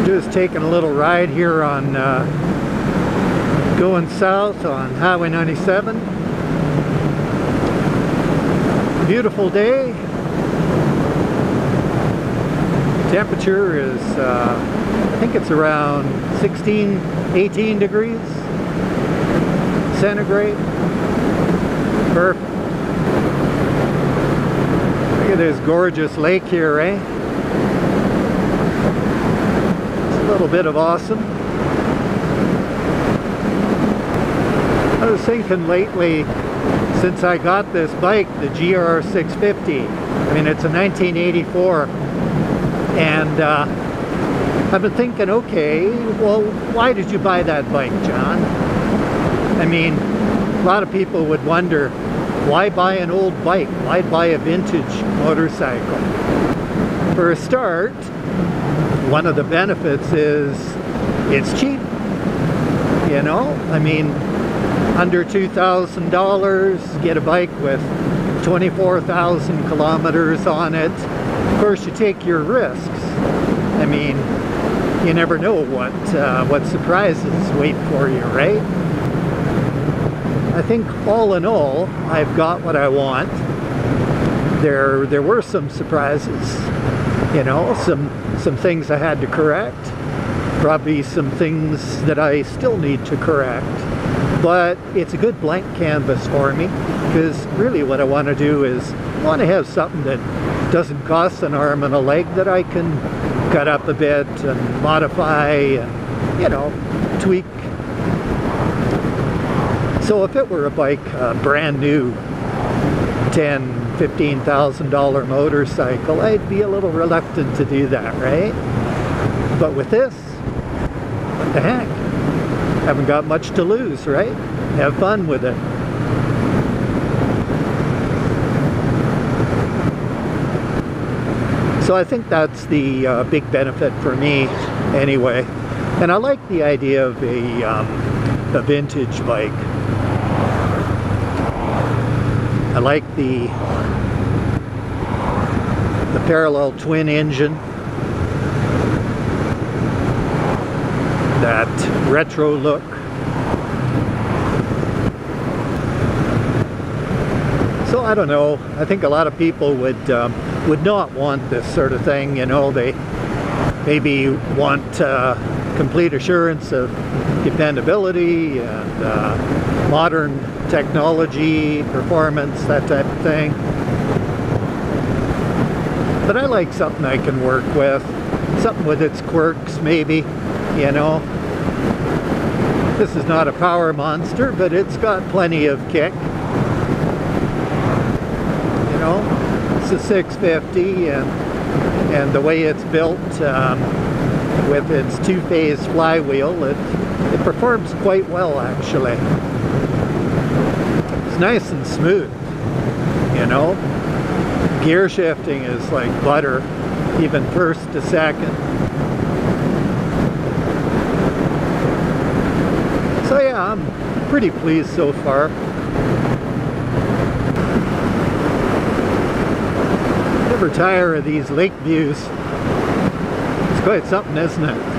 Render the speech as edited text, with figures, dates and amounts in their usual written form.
Just taking a little ride here on going south on Highway 97. Beautiful day. Temperature is I think it's around 18 degrees centigrade. Perfect. Look at this gorgeous lake here, eh? It's a little bit of awesome. I was thinking lately, since I got this bike, the GR650, I mean it's a 1984, and I've been thinking, okay, well, why did you buy that bike, John? I mean, a lot of people would wonder, why buy an old bike? Why buy a vintage motorcycle? For a start, one of the benefits is it's cheap, you know? I mean, under $2,000, get a bike with 24,000 kilometers on it. Of course, you take your risks. I mean, you never know what surprises wait for you, right? I think all in all, I've got what I want. There were some surprises, you know, some things I had to correct. Probably some things that I still need to correct. But it's a good blank canvas for me, because really what I want to do is I want to have something that doesn't cost an arm and a leg, that I can cut up a bit and modify and, you know, tweak. So if it were a bike, brand new $10,000, $15,000 motorcycle, I'd be a little reluctant to do that, right? But with this, what the heck? Haven't got much to lose, right? Have fun with it. So I think that's the big benefit for me anyway. And I like the idea of a vintage bike. I like the parallel twin engine, that retro look. So I don't know, I think a lot of people would not want this sort of thing, you know. They maybe want complete assurance of dependability and modern technology, performance, that type of thing. But I like something I can work with, something with its quirks maybe, you know. This is not a power monster, but it's got plenty of kick. You know, it's a 650, and the way it's built with its two-phase flywheel, it performs quite well actually. It's nice and smooth, you know. Gear shifting is like butter, even first to second. So yeah, I'm pretty pleased so far. Never tire of these lake views. It's quite something, isn't it?